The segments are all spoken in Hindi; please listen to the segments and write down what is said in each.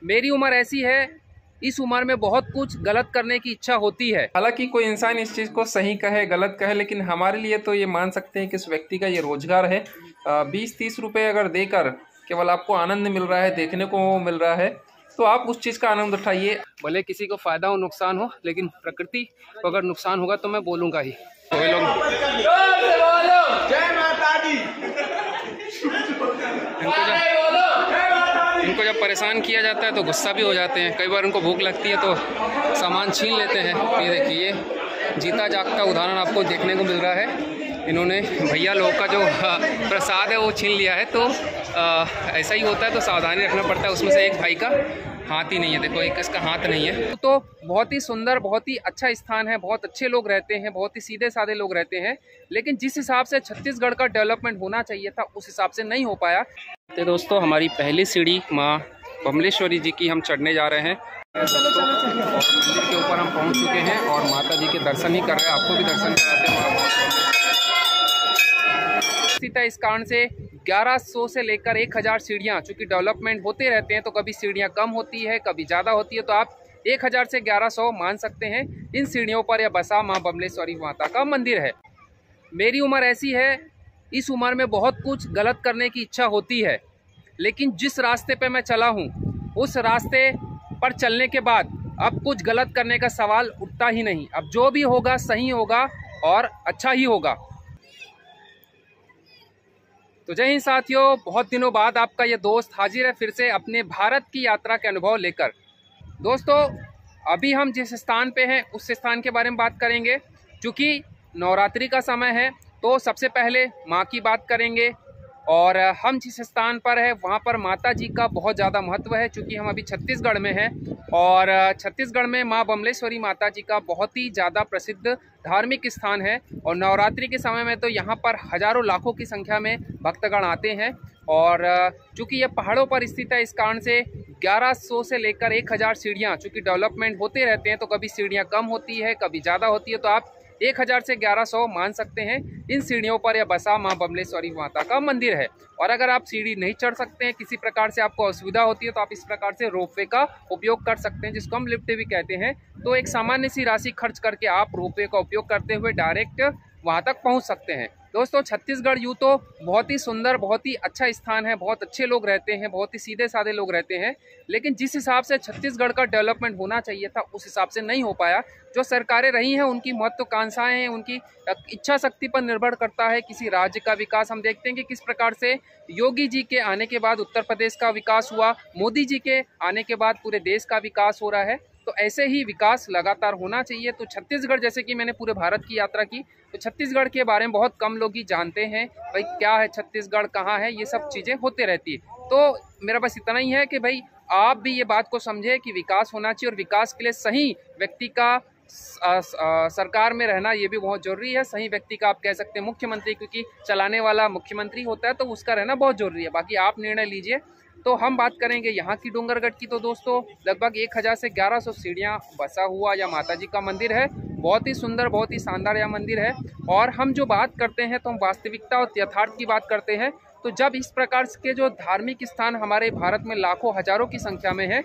मेरी उम्र ऐसी है, इस उम्र में बहुत कुछ गलत करने की इच्छा होती है। हालांकि कोई इंसान इस चीज़ को सही कहे गलत कहे, लेकिन हमारे लिए तो ये मान सकते हैं कि इस व्यक्ति का ये रोजगार है। 20-30 रुपये अगर देकर केवल आपको आनंद मिल रहा है, देखने को मिल रहा है, तो आप उस चीज़ का आनंद उठाइए। भले किसी को फायदा हो नुकसान हो, लेकिन प्रकृति को अगर नुकसान होगा तो मैं बोलूँगा ही। तो ये लोग इनको जब परेशान किया जाता है तो गुस्सा भी हो जाते हैं। कई बार उनको भूख लगती है तो सामान छीन लेते हैं। ये देखिए, ये जीता जागता उदाहरण आपको देखने को मिल रहा है। इन्होंने भैया लोगों का जो प्रसाद है वो छीन लिया है। तो ऐसा ही होता है, तो सावधानी रखना पड़ता है। उसमें से एक भाई का हाथ ही नहीं है, देखो एक इसका हाथ नहीं है। तो बहुत ही सुंदर, बहुत ही अच्छा स्थान है, बहुत अच्छे लोग रहते हैं, बहुत ही सीधे साधे लोग रहते हैं। लेकिन जिस हिसाब से छत्तीसगढ़ का डेवलपमेंट होना चाहिए था उस हिसाब से नहीं हो पाया। तो दोस्तों, हमारी पहली सीढ़ी माँ बमलेश्वरी जी की हम चढ़ने जा रहे हैं। मंदिर के ऊपर हम पहुंच चुके हैं और माता जी के दर्शन ही कर रहे हैं। आपको भी दर्शन कराते हैं। इस कारण से 1100 से लेकर 1000 सीढ़ियाँ, चूँकि डेवलपमेंट होते रहते हैं तो कभी सीढ़ियाँ कम होती है, कभी ज़्यादा होती है। तो आप 1000 से 1100 मान सकते हैं। इन सीढ़ियों पर यह बसा माँ बमलेश्वरी माता का मंदिर है। मेरी उम्र ऐसी है, इस उम्र में बहुत कुछ गलत करने की इच्छा होती है, लेकिन जिस रास्ते पे मैं चला हूँ उस रास्ते पर चलने के बाद अब कुछ गलत करने का सवाल उठता ही नहीं। अब जो भी होगा सही होगा और अच्छा ही होगा। तो जय हिंद साथियों, बहुत दिनों बाद आपका ये दोस्त हाजिर है फिर से अपने भारत की यात्रा के अनुभव लेकर। दोस्तों, अभी हम जिस स्थान पे हैं उस स्थान के बारे में बात करेंगे। क्योंकि नवरात्रि का समय है तो सबसे पहले माँ की बात करेंगे। और हम जिस स्थान पर है वहाँ पर माता जी का बहुत ज़्यादा महत्व है। क्योंकि हम अभी छत्तीसगढ़ में हैं और छत्तीसगढ़ में माँ बमलेश्वरी माता जी का बहुत ही ज़्यादा प्रसिद्ध धार्मिक स्थान है। और नवरात्रि के समय में तो यहाँ पर हज़ारों लाखों की संख्या में भक्तगण आते हैं। और चूँकि ये पहाड़ों पर स्थित है, इस कारण से 1100 से लेकर 1000 सीढ़ियाँ, चूँकि डेवलपमेंट होते रहते हैं तो कभी सीढ़ियाँ कम होती है, कभी ज़्यादा होती है। तो आप 1000 से 1100 मान सकते हैं। इन सीढ़ियों पर यह बसा माँ बमलेश्वरी माता का मंदिर है। और अगर आप सीढ़ी नहीं चढ़ सकते हैं, किसी प्रकार से आपको असुविधा होती है, तो आप इस प्रकार से रोपवे का उपयोग कर सकते हैं, जिसको हम लिफ्ट भी कहते हैं। तो एक सामान्य सी राशि खर्च करके आप रोपवे का उपयोग करते हुए डायरेक्ट वहाँ तक पहुँच सकते हैं। दोस्तों, छत्तीसगढ़ यूँ तो बहुत ही सुंदर, बहुत ही अच्छा स्थान है, बहुत अच्छे लोग रहते हैं, बहुत ही सीधे साधे लोग रहते हैं। लेकिन जिस हिसाब से छत्तीसगढ़ का डेवलपमेंट होना चाहिए था उस हिसाब से नहीं हो पाया। जो सरकारें रही हैं उनकी महत्वाकांक्षाएं हैं, उनकी इच्छा शक्ति पर निर्भर करता है किसी राज्य का विकास। हम देखते हैं कि किस प्रकार से योगी जी के आने के बाद उत्तर प्रदेश का विकास हुआ, मोदी जी के आने के बाद पूरे देश का विकास हो रहा है। तो ऐसे ही विकास लगातार होना चाहिए। तो छत्तीसगढ़, जैसे कि मैंने पूरे भारत की यात्रा की, तो छत्तीसगढ़ के बारे में बहुत कम लोग ही जानते हैं। भाई क्या है छत्तीसगढ़, कहाँ है, ये सब चीज़ें होते रहती है। तो मेरा बस इतना ही है कि भाई आप भी ये बात को समझे कि विकास होना चाहिए और विकास के लिए सही व्यक्ति का सरकार में रहना ये भी बहुत ज़रूरी है। सही व्यक्ति का आप कह सकते हैं मुख्यमंत्री, क्योंकि चलाने वाला मुख्यमंत्री होता है तो उसका रहना बहुत ज़रूरी है। बाकी आप निर्णय लीजिए। तो हम बात करेंगे यहाँ की डोंगरगढ़ की। तो दोस्तों, लगभग 1000 से 1100 सीढ़ियाँ बसा हुआ यह माता जी का मंदिर है। बहुत ही सुंदर, बहुत ही शानदार यह मंदिर है। और हम जो बात करते हैं तो हम वास्तविकता और यथार्थ की बात करते हैं। तो जब इस प्रकार के जो धार्मिक स्थान हमारे भारत में लाखों हजारों की संख्या में है,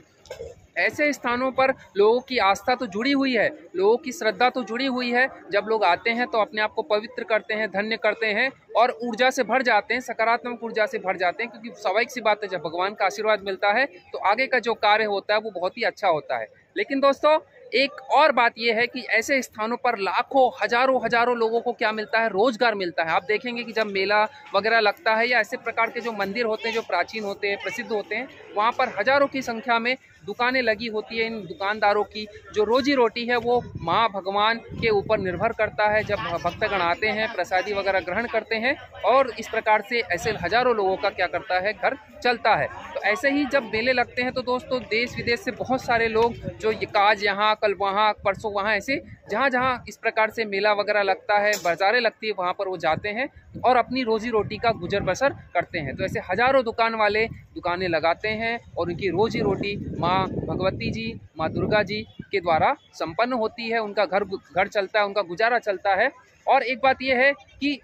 ऐसे स्थानों पर लोगों की आस्था तो जुड़ी हुई है, लोगों की श्रद्धा तो जुड़ी हुई है। जब लोग आते हैं तो अपने आप को पवित्र करते हैं, धन्य करते हैं और ऊर्जा से भर जाते हैं, सकारात्मक ऊर्जा से भर जाते हैं। क्योंकि स्वाभाविक सी बात है, जब भगवान का आशीर्वाद मिलता है तो आगे का जो कार्य होता है वो बहुत ही अच्छा होता है। लेकिन दोस्तों, एक और बात यह है कि ऐसे स्थानों पर लाखों हजारों लोगों को क्या मिलता है, रोजगार मिलता है। आप देखेंगे कि जब मेला वगैरह लगता है या ऐसे प्रकार के जो मंदिर होते हैं जो प्राचीन होते हैं, प्रसिद्ध होते हैं, वहाँ पर हजारों की संख्या में दुकानें लगी होती है। इन दुकानदारों की जो रोजी रोटी है वो माँ भगवान के ऊपर निर्भर करता है। जब भक्तगण आते हैं, प्रसादी वगैरह ग्रहण करते हैं और इस प्रकार से ऐसे हजारों लोगों का क्या करता है, घर चलता है। तो ऐसे ही जब मेले लगते हैं तो दोस्तों, देश विदेश से बहुत सारे लोग जो आज यहाँ, कल वहाँ, परसों वहाँ, ऐसे जहाँ जहाँ इस प्रकार से मेला वगैरह लगता है, बाजारें लगती है, वहाँ पर वो जाते हैं और अपनी रोजी रोटी का गुजर बसर करते हैं। तो ऐसे हजारों दुकान वाले दुकानें लगाते हैं और उनकी रोजी रोटी माँ भगवती जी, माँ दुर्गा जी के द्वारा संपन्न होती है। उनका घर चलता है, उनका गुजारा चलता है। और एक बात यह है कि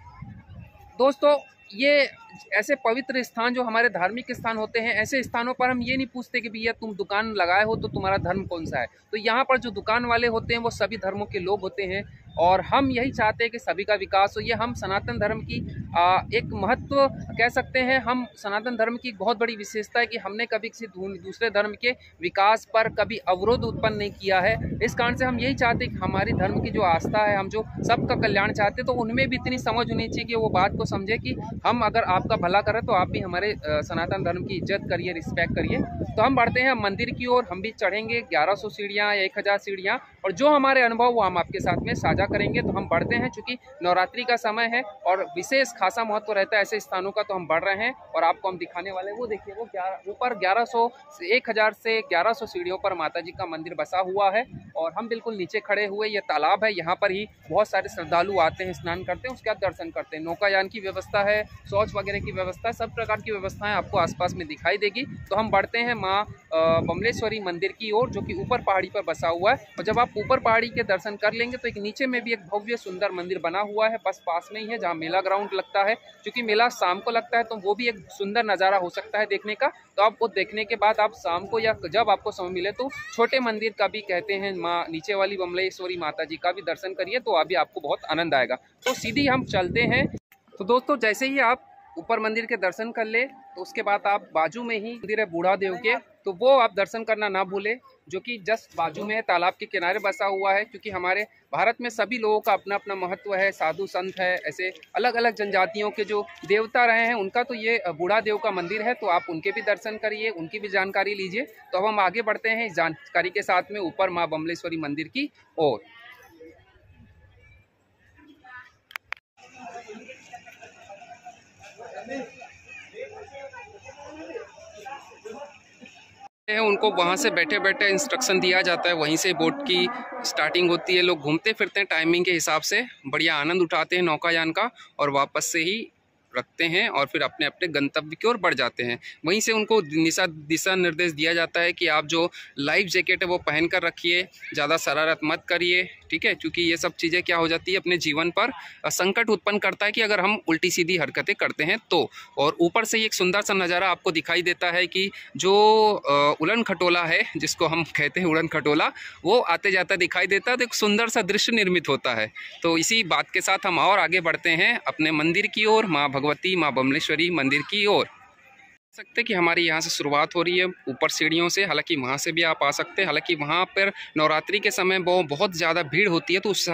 दोस्तों, ये ऐसे पवित्र स्थान जो हमारे धार्मिक स्थान होते हैं, ऐसे स्थानों पर हम ये नहीं पूछते कि भैया तुम दुकान लगाए हो तो तुम्हारा धर्म कौन सा है। तो यहाँ पर जो दुकान वाले होते हैं वो सभी धर्मों के लोग होते हैं और हम यही चाहते हैं कि सभी का विकास हो। ये हम सनातन धर्म की एक महत्व कह सकते हैं। हम सनातन धर्म की बहुत बड़ी विशेषता है कि हमने कभी किसी दूसरे धर्म के विकास पर कभी अवरोध उत्पन्न नहीं किया है। इस कारण से हम यही चाहते हैं कि हमारी धर्म की जो आस्था है, हम जो सबका कल्याण चाहते हैं, तो उनमें भी इतनी समझ होनी चाहिए कि वो बात को समझे कि हम अगर आपका भला करें तो आप भी हमारे सनातन धर्म की इज्जत करिए, रिस्पेक्ट करिए। तो हम बढ़ते हैं मंदिर की ओर। हम भी चढ़ेंगे 1100 सीढ़ियाँ या 1000 सीढ़ियाँ, और जो हमारे अनुभव वो हम आपके साथ में साझा करेंगे। तो हम बढ़ते हैं, चूँकि नवरात्रि का समय है और विशेष खासा महत्व रहता है ऐसे स्थानों का, तो हम बढ़ रहे हैं और आपको हम दिखाने वाले हैं। वो देखिए, वो ऊपर 1000 से 1100 सीढ़ियों पर माता जी का मंदिर बसा हुआ है और हम बिल्कुल नीचे खड़े हुए। ये तालाब है, यहाँ पर ही बहुत सारे श्रद्धालु आते हैं, स्नान करते हैं, उसके बाद दर्शन करते हैं। नौकायान की व्यवस्था है, शौच वगैरह की व्यवस्था है, सब प्रकार की व्यवस्थाएं आपको आसपास में दिखाई देगी। तो हम बढ़ते हैं माँ बमलेश्वरी मंदिर की ओर, जो कि ऊपर पहाड़ी पर बसा हुआ है। और जब आप ऊपर पहाड़ी के दर्शन कर लेंगे तो एक नीचे में भी एक भव्य सुंदर मंदिर बना हुआ है, बस पास में ही है, जहाँ मेला ग्राउंड लगता है। क्योंकि मेला शाम को लगता है तो वो भी एक सुंदर नज़ारा हो सकता है देखने का। तो आप वो देखने के बाद आप शाम को या जब आपको समय मिले तो छोटे मंदिर का भी कहते हैं, माँ नीचे वाली बमलेश्वरी माता जी का भी दर्शन करिए, तो अभी आपको बहुत आनंद आएगा। तो सीधी हम चलते हैं। तो दोस्तों, जैसे ही आप ऊपर मंदिर के दर्शन कर ले तो उसके बाद आप बाजू में ही मंदिर है बूढ़ा देव के, तो वो आप दर्शन करना ना भूले, जो कि जस्ट बाजू में है, तालाब के किनारे बसा हुआ है। क्योंकि हमारे भारत में सभी लोगों का अपना अपना महत्व है, साधु संत है, ऐसे अलग अलग जनजातियों के जो देवता रहे हैं उनका तो ये बूढ़ा देव का मंदिर है। तो आप उनके भी दर्शन करिए, उनकी भी जानकारी लीजिए। तो अब हम आगे बढ़ते हैं इस जानकारी के साथ में ऊपर माँ बमलेश्वरी मंदिर की ओर। उनको वहाँ से बैठे बैठे इंस्ट्रक्शन दिया जाता है, वहीं से बोट की स्टार्टिंग होती है। लोग घूमते फिरते हैं टाइमिंग के हिसाब से, बढ़िया आनंद उठाते हैं नौकायान का और वापस से ही रखते हैं और फिर अपने अपने गंतव्य की ओर बढ़ जाते हैं। वहीं से उनको दिशा निर्देश दिया जाता है कि आप जो लाइफ जैकेट है वो पहन कर रखिए, ज़्यादा शरारत मत करिए, ठीक है। क्योंकि ये सब चीज़ें क्या हो जाती है, अपने जीवन पर संकट उत्पन्न करता है कि अगर हम उल्टी सीधी हरकतें करते हैं तो। और ऊपर से एक सुंदर सा नज़ारा आपको दिखाई देता है कि जो उड़न खटोला है, जिसको हम कहते हैं उड़न खटोला, वो आते जाता दिखाई देता है। तो एक सुंदर सा दृश्य निर्मित होता है। तो इसी बात के साथ हम और आगे बढ़ते हैं अपने मंदिर की ओर, माँ भगवती माँ बमलेश्वरी मंदिर की ओर। सकते कि हमारी यहाँ से शुरुआत हो रही है ऊपर सीढ़ियों से, हालांकि वहाँ से भी आप आ सकते हैं। हालांकि वहाँ पर नवरात्रि के समय बहुत ज़्यादा भीड़ होती है, तो उस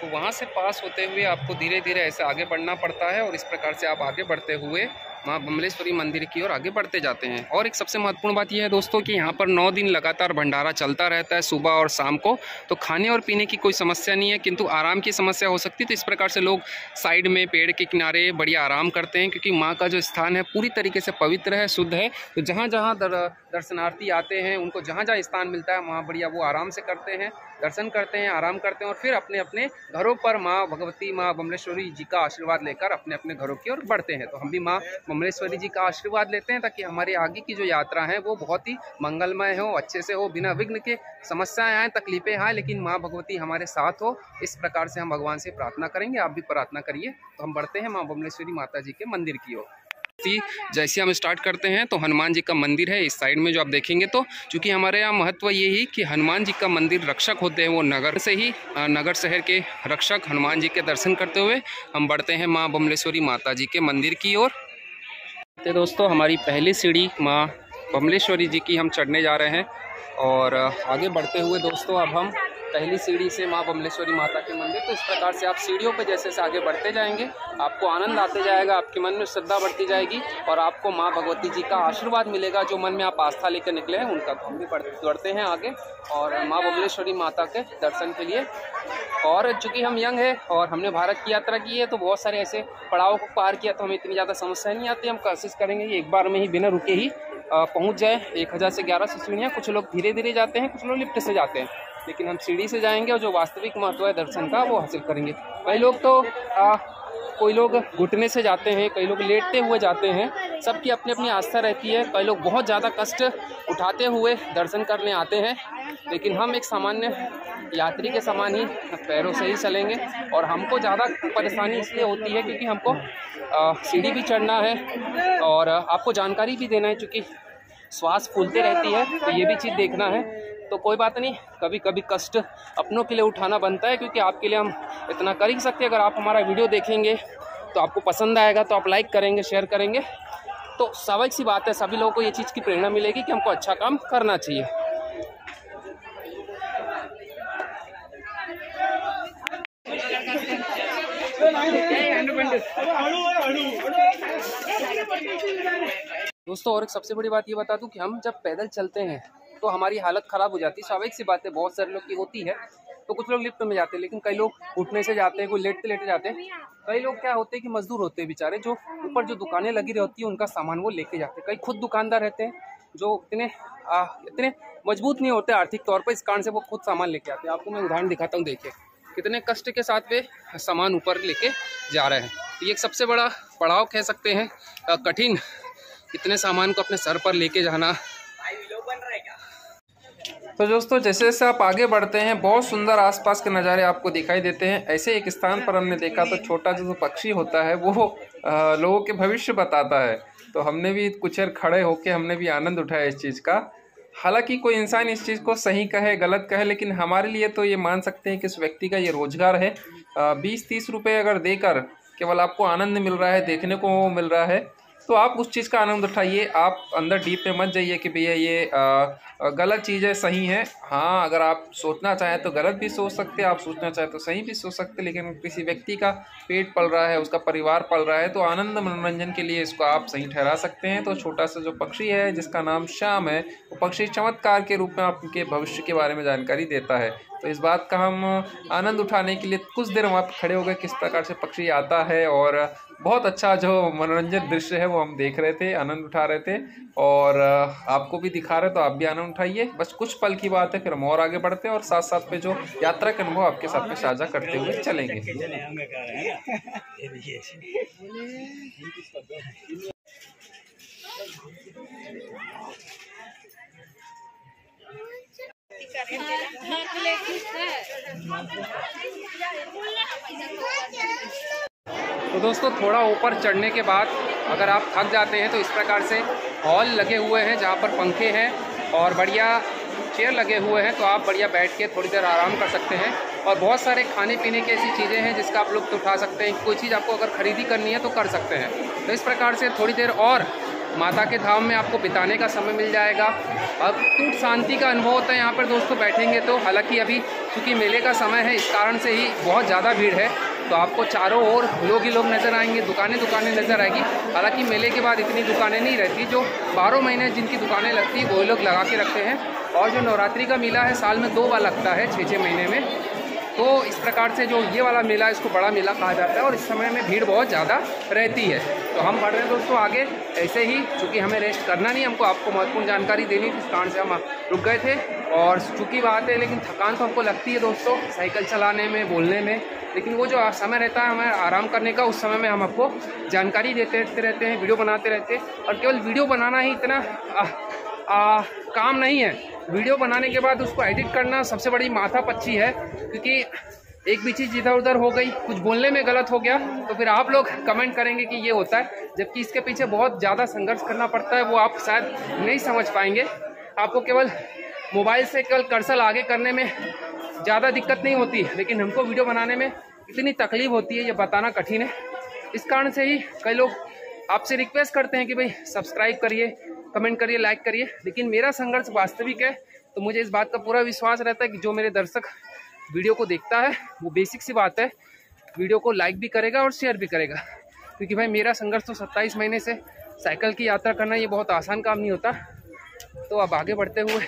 वहाँ से पास होते हुए आपको धीरे धीरे ऐसे आगे बढ़ना पड़ता है और इस प्रकार से आप आगे बढ़ते हुए माँ बमलेश्वरी मंदिर की ओर आगे बढ़ते जाते हैं। और एक सबसे महत्वपूर्ण बात यह है दोस्तों कि यहाँ पर 9 दिन लगातार भंडारा चलता रहता है, सुबह और शाम को। तो खाने और पीने की कोई समस्या नहीं है, किंतु आराम की समस्या हो सकती है। तो इस प्रकार से लोग साइड में पेड़ के किनारे बढ़िया आराम करते हैं, क्योंकि माँ का जो स्थान है पूरी तरीके से पवित्र है, शुद्ध है। तो जहाँ जहाँ दर्शनार्थी आते हैं, उनको जहाँ जहाँ स्थान मिलता है वहाँ बढ़िया वो आराम से करते हैं, दर्शन करते हैं, आराम करते हैं और फिर अपने अपने घरों पर माँ भगवती माँ बमलेश्वरी जी का आशीर्वाद लेकर अपने अपने घरों की ओर बढ़ते हैं। तो हम भी माँ बमलेश्वरी जी का आशीर्वाद लेते हैं, ताकि हमारी आगे की जो यात्रा है वो बहुत ही मंगलमय हो, अच्छे से हो, बिना विघ्न के। समस्याएं आए, तकलीफें आए, लेकिन माँ भगवती हमारे साथ हो, इस प्रकार से हम भगवान से प्रार्थना करेंगे। आप भी प्रार्थना करिए। तो हम बढ़ते हैं माँ बमलेश्वरी माता जी के मंदिर की ओर। जैसे हम स्टार्ट करते हैं तो हनुमान जी का मंदिर है इस साइड में, जो आप देखेंगे। तो चूँकि हमारे यहाँ महत्व ये ही कि हनुमान जी का मंदिर रक्षक होते हैं, वो नगर से ही नगर शहर के रक्षक हनुमान जी के दर्शन करते हुए हम बढ़ते हैं माँ बमलेश्वरी माता जी के मंदिर की ओर। तो दोस्तों, हमारी पहली सीढ़ी माँ बमलेश्वरी जी की हम चढ़ने जा रहे हैं और आगे बढ़ते हुए दोस्तों अब हम पहली सीढ़ी से माँ बमलेश्वरी माता के मंदिर। तो इस प्रकार से आप सीढ़ियों पर जैसे जैसे आगे बढ़ते जाएंगे आपको आनंद आते जाएगा, आपके मन में श्रद्धा बढ़ती जाएगी और आपको माँ भगवती जी का आशीर्वाद मिलेगा, जो मन में आप आस्था लेकर निकले हैं उनका। तो हम भी बढ़ते हैं आगे और माँ बमलेश्वरी माता के दर्शन के लिए। और चूँकि हम यंग है और हमने भारत की यात्रा की है, तो बहुत सारे ऐसे पड़ाव को पार किया, तो हमें इतनी ज़्यादा समस्या नहीं आती। हम कोशिश करेंगे कि एक बार में ही बिना रुके ही पहुँच जाए 1000 से 1100 सीढ़ियाँ। कुछ लोग धीरे धीरे जाते हैं, कुछ लोग लिफ्ट से जाते हैं, लेकिन हम सीढ़ी से जाएंगे और जो वास्तविक महत्व है दर्शन का वो हासिल करेंगे। कई लोग तो कोई लोग घुटने से जाते हैं, कई लोग लेटते हुए जाते हैं, सबकी अपनी अपनी आस्था रहती है। कई लोग बहुत ज़्यादा कष्ट उठाते हुए दर्शन करने आते हैं, लेकिन हम एक सामान्य यात्री के समान ही पैरों से ही चलेंगे। और हमको ज़्यादा परेशानी इसलिए होती है क्योंकि हमको सीढ़ी भी चढ़ना है और आपको जानकारी भी देना है, क्योंकि श्वास फूलते रहती है, तो ये भी चीज़ देखना है। तो कोई बात नहीं, कभी कभी कष्ट अपनों के लिए उठाना बनता है, क्योंकि आपके लिए हम इतना कर ही सकते हैं। अगर आप हमारा वीडियो देखेंगे तो आपको पसंद आएगा तो आप लाइक करेंगे, शेयर करेंगे, तो स्वाभाविक सी बात है सभी लोगों को ये चीज़ की प्रेरणा मिलेगी कि हमको अच्छा काम करना चाहिए। दोस्तों और एक सबसे बड़ी बात ये बता दूं कि हम जब पैदल चलते हैं तो हमारी हालत ख़राब हो जाती है, स्वाभाविक सी बात है, बहुत सारे लोग की होती है। तो कुछ लोग लिफ्ट में जाते हैं, लेकिन कई लोग उठने से जाते हैं, कोई लेटते लेटे जाते हैं। कई लोग क्या होते हैं कि मजदूर होते हैं बेचारे, जो ऊपर जो दुकानें लगी रहती है उनका सामान वो लेके जाते हैं। कई खुद दुकानदार रहते हैं जो इतने मजबूत नहीं होते आर्थिक तौर पर, इस कारण से वो खुद सामान लेके आते हैं। आपको मैं उदाहरण दिखाता हूँ, देखिए कितने कष्ट के साथ वे सामान ऊपर लेके जा रहे हैं। ये एक सबसे बड़ा पड़ाव कह सकते हैं, कठिन, इतने सामान को अपने सर पर लेके जाना। तो दोस्तों जैसे जैसे आप आगे बढ़ते हैं बहुत सुंदर आसपास के नज़ारे आपको दिखाई देते हैं। ऐसे एक स्थान पर हमने देखा तो छोटा जो पक्षी होता है वो लोगों के भविष्य बताता है। तो हमने भी कुछ देर खड़े होकर हमने भी आनंद उठाया इस चीज़ का। हालांकि कोई इंसान इस चीज़ को सही कहे गलत कहे, लेकिन हमारे लिए तो ये मान सकते हैं कि इस व्यक्ति का ये रोजगार है। 20-30 रुपये अगर देकर केवल आपको आनंद मिल रहा है, देखने को मिल रहा है, तो आप उस चीज़ का आनंद उठाइए। आप अंदर डीप में मत जाइए कि भैया ये गलत चीज़ है, सही है। हाँ, अगर आप सोचना चाहें तो गलत भी सोच सकते हैं, आप सोचना चाहें तो सही भी सोच सकते हैं। लेकिन किसी व्यक्ति का पेट पल रहा है, उसका परिवार पल रहा है, तो आनंद मनोरंजन के लिए इसको आप सही ठहरा सकते हैं। तो छोटा सा जो पक्षी है जिसका नाम श्याम है, वो पक्षी चमत्कार के रूप में आपके भविष्य के बारे में जानकारी देता है। तो इस बात का हम आनंद उठाने के लिए कुछ देर वहाँ पर खड़े हो गए, किस प्रकार से पक्षी आता है, और बहुत अच्छा जो मनोरंजन दृश्य है वो हम देख रहे थे, आनंद उठा रहे थे, और आपको भी दिखा रहे, तो आप भी आनंद उठाइए। बस कुछ पल की बात है, फिर हम और आगे बढ़ते हैं और साथ साथ पे जो यात्रा के अनुभव आपके साथ में साझा करते हुए चलेंगे। तो दोस्तों थोड़ा ऊपर चढ़ने के बाद अगर आप थक जाते हैं तो इस प्रकार से हॉल लगे हुए हैं जहाँ पर पंखे हैं और बढ़िया चेयर लगे हुए हैं, तो आप बढ़िया बैठ के थोड़ी देर आराम कर सकते हैं। और बहुत सारे खाने पीने की ऐसी चीज़ें हैं जिसका आप लुत्फ़ उठा सकते हैं। कोई चीज़ आपको अगर ख़रीदी करनी है तो कर सकते हैं। तो इस प्रकार से थोड़ी देर और माता के धाम में आपको बिताने का समय मिल जाएगा। अब टूट शांति का अनुभव होता है यहाँ पर दोस्तों बैठेंगे तो। हालांकि अभी चूँकि मेले का समय है, इस कारण से ही बहुत ज़्यादा भीड़ है, तो आपको चारों ओर लोग ही लोग नज़र आएंगे, दुकानें नज़र आएगी। हालांकि मेले के बाद इतनी दुकानें नहीं रहती, जो 12 महीने जिनकी दुकानें लगती हैं वो लोग लगा के रखते हैं। और जो नवरात्रि का मेला है साल में 2 बार लगता है 6-6 महीने में। तो इस प्रकार से जो ये वाला मेला इसको बड़ा मेला कहा जाता है और इस समय में भीड़ बहुत ज़्यादा रहती है। तो हम बढ़ रहे हैं दोस्तों आगे ऐसे ही, चूँकि हमें रेस्ट करना नहीं, हमको आपको महत्वपूर्ण जानकारी देनी थी, इस कारण से हम रुक गए थे। और चूँकि बात है, लेकिन थकान तो हमको लगती है दोस्तों साइकिल चलाने में, बोलने में, लेकिन वो जो समय रहता है हमें आराम करने का, उस समय में हम आपको जानकारी देते रहते हैं, वीडियो बनाते रहते हैं। और केवल वीडियो बनाना ही इतना काम नहीं है, वीडियो बनाने के बाद उसको एडिट करना सबसे बड़ी माथापच्ची है, क्योंकि एक भी चीज़ इधर उधर हो गई, कुछ बोलने में गलत हो गया तो फिर आप लोग कमेंट करेंगे कि ये होता है, जबकि इसके पीछे बहुत ज़्यादा संघर्ष करना पड़ता है। वो आप शायद नहीं समझ पाएंगे। आपको केवल मोबाइल से केवल कर्सर आगे करने में ज़्यादा दिक्कत नहीं होती, लेकिन हमको वीडियो बनाने में इतनी तकलीफ होती है, ये बताना कठिन है। इस कारण से ही कई लोग आपसे रिक्वेस्ट करते हैं कि भाई सब्सक्राइब करिए, कमेंट करिए, लाइक करिए, लेकिन मेरा संघर्ष वास्तविक है। तो मुझे इस बात का पूरा विश्वास रहता है कि जो मेरे दर्शक वीडियो को देखता है वो बेसिक सी बात है, वीडियो को लाइक भी करेगा और शेयर भी करेगा। क्योंकि भाई मेरा संघर्ष तो 27 महीने से साइकिल की यात्रा करना ये बहुत आसान काम नहीं होता। तो अब आगे बढ़ते हुए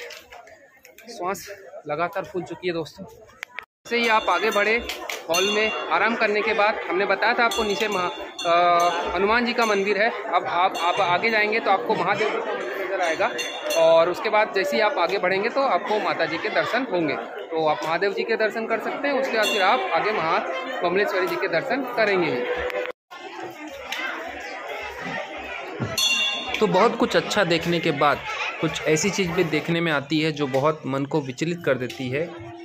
श्वास लगातार फूल चुकी है दोस्तों। जैसे ही आप आगे बढ़े, हॉल में आराम करने के बाद हमने बताया था आपको नीचे हनुमान जी का मंदिर है। अब आप आगे जाएंगे तो आपको महादेव जी का मंदिर नजर आएगा, और उसके बाद जैसे ही आप आगे बढ़ेंगे तो आपको माता जी के दर्शन होंगे। तो आप महादेव जी के दर्शन कर सकते हैं, उसके बाद फिर आप आगे महाकमलेश्वरी जी के दर्शन करेंगे। तो बहुत कुछ अच्छा देखने के बाद कुछ ऐसी चीज़ भी देखने में आती है जो बहुत मन को विचलित कर देती है।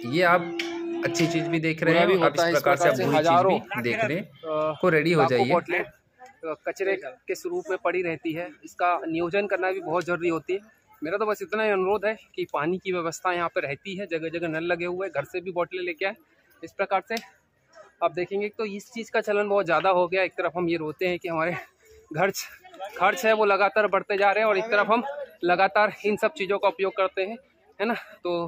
ये आप अच्छी चीज़ भी देख रहे हैं, आप इस प्रकार से आप बुरी चीज़ भी देखने को रेडी हो जाइए। कचरे के स्वरूप में पड़ी रहती है, इसका नियोजन करना भी बहुत ज़रूरी होती है। मेरा तो बस इतना ही अनुरोध है कि पानी की व्यवस्था यहाँ पर रहती है, जगह जगह नल लगे हुए, घर से भी बोतलें लेके आए। इस प्रकार से आप देखेंगे तो इस चीज़ का चलन बहुत ज़्यादा हो गया। एक तरफ हम ये रोते हैं कि हमारे खर्च है वो लगातार बढ़ते जा रहे हैं, और एक तरफ हम लगातार इन सब चीज़ों का उपयोग करते हैं, है ना। तो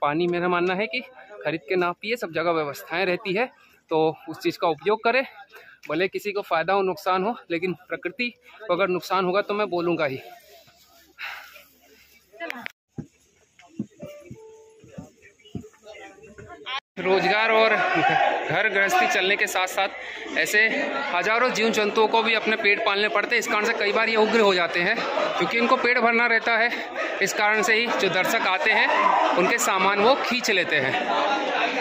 पानी मेरा मानना है कि खरीद के ना पिए, सब जगह व्यवस्थाएं रहती है, तो उस चीज़ का उपयोग करें। भले किसी को फ़ायदा हो नुकसान हो, लेकिन प्रकृति को अगर नुकसान होगा तो मैं बोलूँगा ही। रोजगार और घर गृहस्थी चलने के साथ साथ ऐसे हजारों जीव जंतुओं को भी अपने पेट पालने पड़ते हैं। इस कारण से कई बार ये उग्र हो जाते हैं, क्योंकि इनको पेट भरना रहता है। इस कारण से ही जो दर्शक आते हैं उनके सामान वो खींच लेते हैं।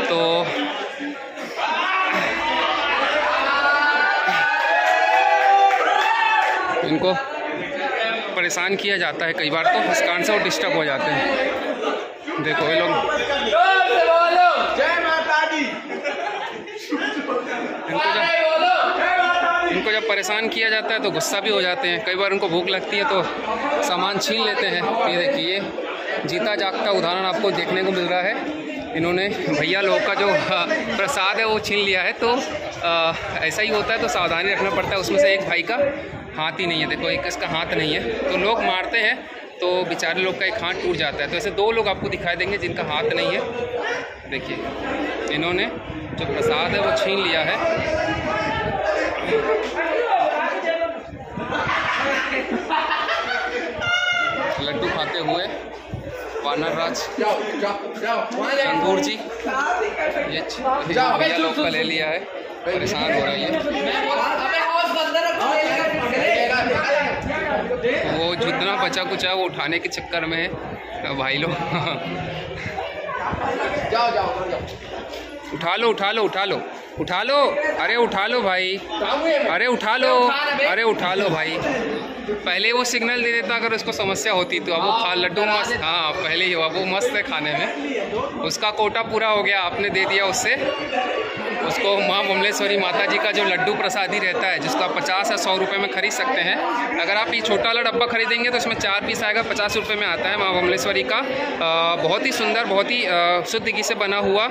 तो इनको परेशान किया जाता है कई बार, तो इस कारण से वो डिस्टर्ब हो जाते हैं। देखो ये लोग इनको जब परेशान किया जाता है तो गुस्सा भी हो जाते हैं। कई बार उनको भूख लगती है तो सामान छीन लेते हैं। ये देखिए जीता जागता उदाहरण आपको देखने को मिल रहा है। इन्होंने भैया लोगों का जो प्रसाद है वो छीन लिया है। तो ऐसा ही होता है, तो सावधानी रखना पड़ता है। उसमें से एक भाई का हाथ ही नहीं है, देखो एक इसका हाथ नहीं है, तो लोग मारते हैं तो बेचारे लोग का एक हाथ टूट जाता है। तो ऐसे दो लोग आपको दिखाई देंगे जिनका हाथ नहीं है। देखिए इन्होंने जो प्रसाद है वो छीन लिया है। लड्डू खाते हुए वानर राज अंगूर जी ये भैया लोग का ले लिया है, परेशान हो रही है। वो जितना बचा कुछ है वो उठाने के चक्कर में है भाई लोग। उठा लो उठा लो उठा लो उठा लो, अरे उठा लो भाई, अरे उठा लो, अरे उठा लो भाई। पहले वो सिग्नल दे देता अगर उसको समस्या होती तो। अब वो खा लड्डू मस्त, हाँ पहले ही अब वो मस्त है खाने में, उसका कोटा पूरा हो गया, आपने दे दिया उससे। उसको माँ बमलेश्वरी माता जी का जो लड्डू प्रसादी रहता है, जिसको आप 50 या 100 रुपये में खरीद सकते हैं। अगर आप ये छोटा वाला डब्बा खरीदेंगे तो इसमें 4 पीस आएगा, 50 रुपये में आता है। माँ बमलेश्वरी का बहुत ही सुंदर, बहुत ही शुद्ध घी से बना हुआ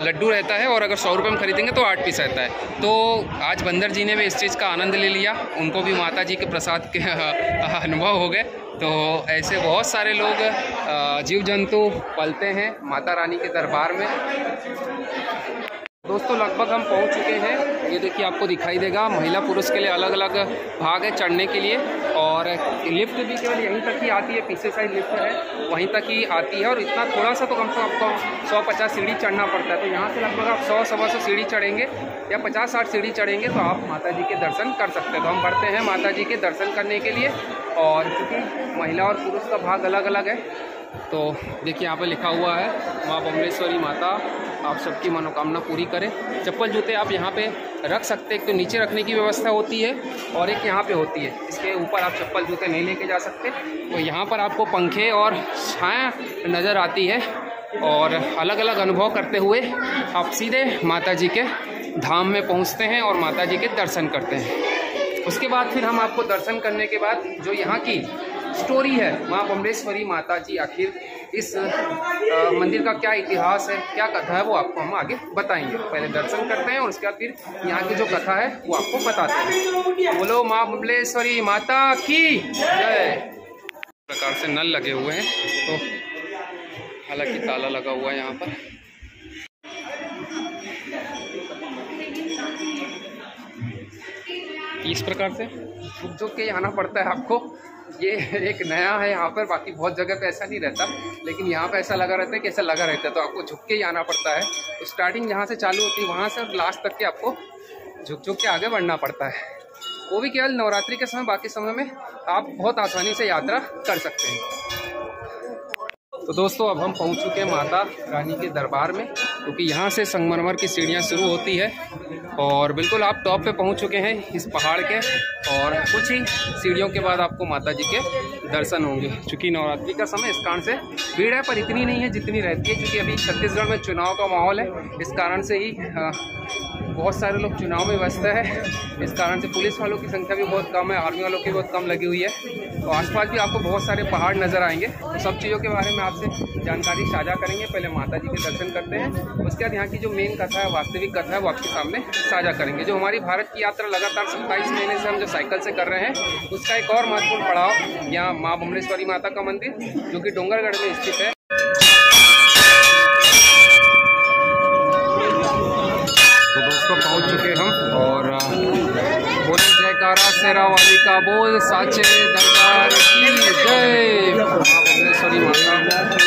लड्डू रहता है, और अगर 100 रुपये में खरीदेंगे तो 8 पीस रहता है। तो आज बंदर जी ने भी इस चीज़ का आनंद ले लिया, उनको भी माता जी के प्रसाद के अनुभव हो गए। तो ऐसे बहुत सारे लोग जीव जंतु पलते हैं माता रानी के दरबार में। दोस्तों लगभग हम पहुंच चुके हैं। ये देखिए आपको दिखाई देगा, महिला पुरुष के लिए अलग अलग भाग है चढ़ने के लिए, और लिफ्ट भी केवल यहीं तक ही आती है, पीछे साइड लिफ्ट है वहीं तक ही आती है। और इतना थोड़ा सा तो कम से कम आपको 150 सीढ़ी चढ़ना पड़ता है। तो यहाँ से लगभग आप 100-125 सीढ़ी चढ़ेंगे या 50-60 सीढ़ी चढ़ेंगे तो आप माता जी के दर्शन कर सकते हैं। तो हम बढ़ते हैं माता जी के दर्शन करने के लिए। और क्योंकि महिला और पुरुष का भाग अलग अलग है, तो देखिए यहाँ पे लिखा हुआ है माँ बमलेश्वरी माता आप सबकी मनोकामना पूरी करें। चप्पल जूते आप यहाँ पे रख सकते हैं, तो नीचे रखने की व्यवस्था होती है और एक यहाँ पे होती है, इसके ऊपर आप चप्पल जूते नहीं लेके जा सकते। तो यहाँ पर आपको पंखे और छाया नज़र आती है, और अलग अलग अनुभव करते हुए आप सीधे माता जी के धाम में पहुँचते हैं और माता जी के दर्शन करते हैं। उसके बाद फिर हम आपको दर्शन करने के बाद जो यहाँ की स्टोरी है माँ बमलेश्वरी माता जी, आखिर इस मंदिर का क्या इतिहास है, क्या कथा है, वो आपको हम आगे बताएंगे। पहले दर्शन करते हैं और उसके बाद फिर यहाँ की जो कथा है वो आपको बताते हैं। बोलो माँ बमलेश्वरी माता की जय। प्रकार से नल लगे हुए हैं, तो हालांकि ताला लगा हुआ है यहाँ पर। इस प्रकार से झुक के आना पड़ता है आपको। ये एक नया है यहाँ पर, बाकी बहुत जगह पे ऐसा नहीं रहता, लेकिन यहाँ पे ऐसा लगा रहता है कि ऐसा लगा रहता है, तो आपको झुक के ही आना पड़ता है। तो स्टार्टिंग जहाँ से चालू होती है वहाँ से लास्ट तक के आपको झुक के आगे बढ़ना पड़ता है, वो भी केवल नवरात्रि के समय। बाकी समय में आप बहुत आसानी से यात्रा कर सकते हैं। तो दोस्तों अब हम पहुँच चुके हैं माता रानी के दरबार में, क्योंकि यहाँ से संगमरमर की सीढ़ियाँ शुरू होती है और बिल्कुल आप टॉप पे पहुंच चुके हैं इस पहाड़ के, और कुछ ही सीढ़ियों के बाद आपको माता जी के दर्शन होंगे। चूँकि नवरात्रि का समय, इस कारण से भीड़ है, पर इतनी नहीं है जितनी रहती है, क्योंकि अभी छत्तीसगढ़ में चुनाव का माहौल है। इस कारण से ही बहुत सारे लोग चुनाव में व्यस्त है। इस कारण से पुलिस वालों की संख्या भी बहुत कम है, आर्मी वालों की बहुत कम लगी हुई है। तो आसपास भी आपको बहुत सारे पहाड़ नज़र आएंगे। तो सब चीज़ों के बारे में आपसे जानकारी साझा करेंगे। पहले माता जी के दर्शन करते हैं, उसके बाद यहाँ की जो मेन कथा है, वास्तविक कथा है, वो आपके सामने साझा करेंगे। जो हमारी भारत की यात्रा लगातार 27 महीने से हम जो साइकिल से कर रहे हैं, उसका एक और महत्वपूर्ण पड़ाव यहाँ माँ बमलेश्वरी माता का मंदिर, जो कि डोंगरगढ़ में स्थित है। तो दोस्तों पहुँच चुके हम, और बोले जयकारा शेरा वाली का बोल, साचे दरबार की जय, माँ बमलेश्वरी माता।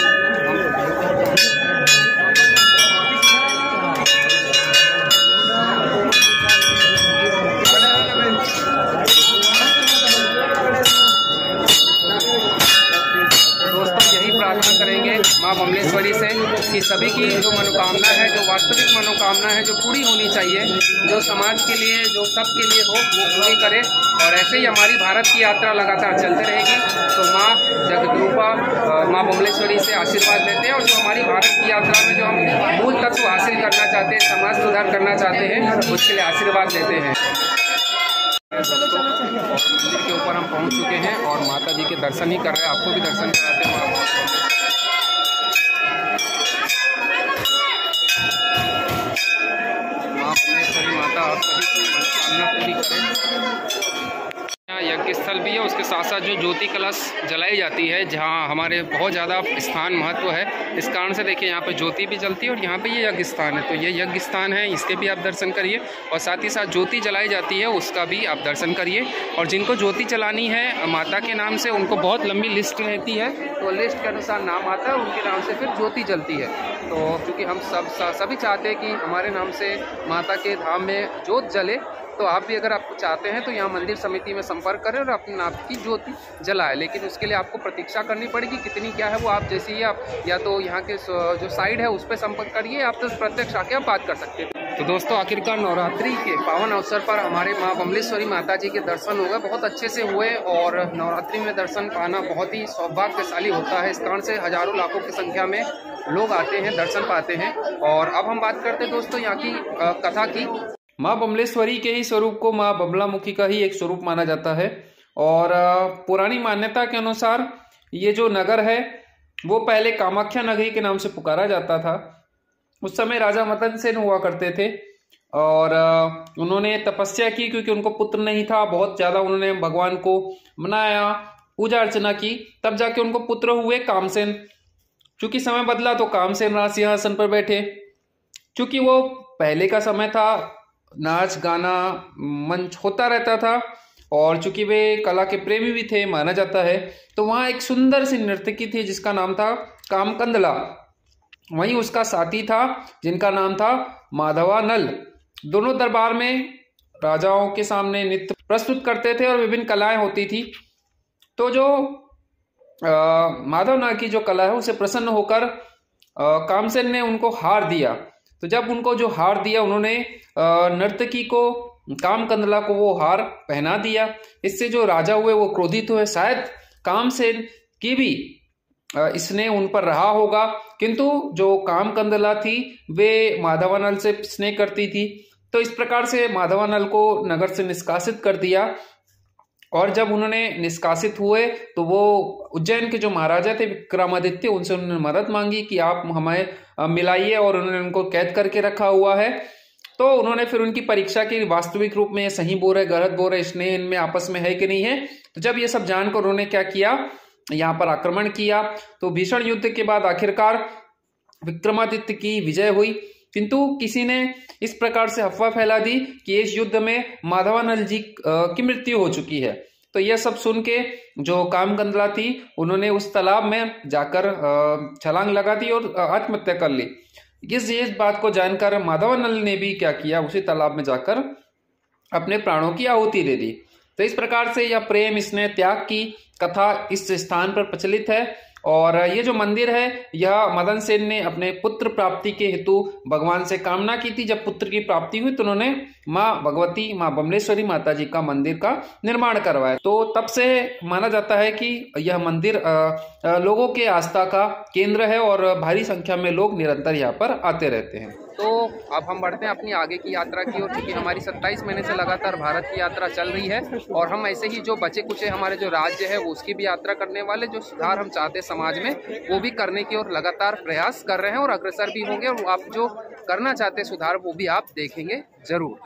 प्रार्थना करेंगे माँ बमलेश्वरी से कि सभी की जो मनोकामना है, जो वास्तविक मनोकामना है, जो पूरी होनी चाहिए, जो समाज के लिए, जो सबके लिए हो, वो पूरी करे। और ऐसे ही हमारी भारत की यात्रा लगातार चलती रहेगी। तो माँ जगदरूपा माँ बमलेश्वरी से आशीर्वाद लेते हैं, और जो हमारी भारत की यात्रा में जो हम मूल तत्व हासिल करना चाहते हैं, समाज सुधार करना चाहते हैं, उसके लिए आशीर्वाद लेते हैं। और मंदिर के ऊपर हम पहुंच चुके हैं, और माता जी के दर्शन ही कर रहे हैं। आपको भी दर्शन कराते हैं। माँ बमलेश्वरी माता आप सभी की मनोकामना पूरी करें। यज्ञ स्थल भी है, उसके साथ साथ जो ज्योति कलश जलाई जाती है, जहाँ हमारे बहुत ज़्यादा स्थान महत्व है। इस कारण से देखिए यहाँ पे ज्योति भी जलती है, और यहाँ पे ये यज्ञ स्थान है। तो ये यज्ञ स्थान है, इसके भी आप दर्शन करिए, और साथ ही साथ ज्योति जलाई जाती है, उसका भी आप दर्शन करिए। और जिनको ज्योति जलानी है माता के नाम से, उनको बहुत लंबी लिस्ट रहती है, तो लिस्ट के अनुसार नाम आता है, उनके नाम से फिर ज्योति जलती है। तो क्योंकि हम सभी चाहते हैं कि हमारे नाम से माता के धाम में ज्योत जले, तो आप भी अगर आपको चाहते हैं तो यहाँ मंदिर समिति में संपर्क करें और अपने नाम की ज्योति जलाएं। लेकिन उसके लिए आपको प्रतीक्षा करनी पड़ेगी। कितनी क्या है वो आप जैसे ही आप या तो यहाँ के जो साइड है उस पर संपर्क करिए, आप तो प्रत्यक्ष आके आप बात कर सकते हैं। तो दोस्तों आखिरकार नवरात्रि के पावन अवसर पर हमारे माँ बमलेश्वरी माता जी के दर्शन हो गए, बहुत अच्छे से हुए। और नवरात्रि में दर्शन पाना बहुत ही सौभाग्यशाली होता है। इस कारण से हजारों लाखों की संख्या में लोग आते हैं, दर्शन पाते हैं। और अब हम बात करते हैं दोस्तों यहाँ की कथा की। माँ बमलेश्वरी के ही स्वरूप को माँ बमलामुखी का ही एक स्वरूप माना जाता है। और पुरानी मान्यता के अनुसार ये जो नगर है वो पहले कामाख्या नगरी के नाम से पुकारा जाता था। उस समय राजा मदन सेन हुआ करते थे, और उन्होंने तपस्या की, क्योंकि उनको पुत्र नहीं था। बहुत ज़्यादा उन्होंने भगवान को मनाया, पूजा अर्चना की, तब जाके उनको पुत्र हुए कामसेन। चूंकि समय बदला तो कामसेन राज सिंहासन पर बैठे। चूंकि वो पहले का समय था, नाच गाना मंच होता रहता था, और चूंकि वे कला के प्रेमी भी थे माना जाता है, तो वहाँ एक सुंदर सी नर्तकी थी जिसका नाम था कामकंदला। वहीं उसका साथी था जिनका नाम था माधवा नल। दोनों दरबार में राजाओं के सामने नृत्य प्रस्तुत करते थे और विभिन्न कलाएं होती थी। तो जो माधव नल की जो कला है उसे प्रसन्न होकर कामसेन ने उनको हार दिया। तो जब उनको जो हार दिया, उन्होंने नर्तकी को, कामकंदला को वो हार पहना दिया। इससे जो राजा हुए वो क्रोधित हुए। शायद कामसेन की भी इसने उन पर रहा होगा, किंतु जो कामकंदला थी वे माधवानल से स्नेह करती थी। तो इस प्रकार से माधवानल को नगर से निष्कासित कर दिया। और जब उन्होंने निष्कासित हुए तो वो उज्जैन के जो महाराजा थे विक्रमादित्य, उनसे उन्होंने मदद मांगी कि आप हमें मिलाइए, और उन्होंने उनको कैद करके रखा हुआ है। तो उन्होंने फिर उनकी परीक्षा की, वास्तविक रूप में सही बोल रहे, गलत बोल रहे, स्नेह इनमें आपस में है कि नहीं है। तो जब ये सब जानकर उन्होंने क्या किया, यहाँ पर आक्रमण किया। तो भीषण युद्ध के बाद आखिरकार विक्रमादित्य की विजय हुई, किंतु किसी ने इस प्रकार से अफवाह फैला दी कि इस युद्ध में माधवानल जी की मृत्यु हो चुकी है। तो यह सब सुन के जो कामकंदला थी उन्होंने उस तालाब में जाकर छलांग लगा दी और आत्महत्या कर ली। इस बात को जानकर माधवानल ने भी क्या किया, उसी तालाब में जाकर अपने प्राणों की आहुति दे दी। तो इस प्रकार से यह प्रेम, स्नेह, त्याग की कथा इस स्थान पर प्रचलित है। और ये जो मंदिर है यह मदन सेन ने अपने पुत्र प्राप्ति के हेतु भगवान से कामना की थी। जब पुत्र की प्राप्ति हुई तो उन्होंने माँ भगवती, माँ बमलेश्वरी माता जी का मंदिर का निर्माण करवाया। तो तब से माना जाता है कि यह मंदिर लोगों के आस्था का केंद्र है और भारी संख्या में लोग निरंतर यहाँ पर आते रहते हैं। तो अब हम बढ़ते हैं अपनी आगे की यात्रा की ओर, क्योंकि हमारी 27 महीने से लगातार भारत की यात्रा चल रही है और हम ऐसे ही जो बचे कुचे हमारे जो राज्य है वो उसकी भी यात्रा करने वाले, जो सुधार हम चाहते हैं समाज में वो भी करने की ओर लगातार प्रयास कर रहे हैं और अग्रसर भी होंगे, और आप जो करना चाहते हैं सुधार वो भी आप देखेंगे जरूर।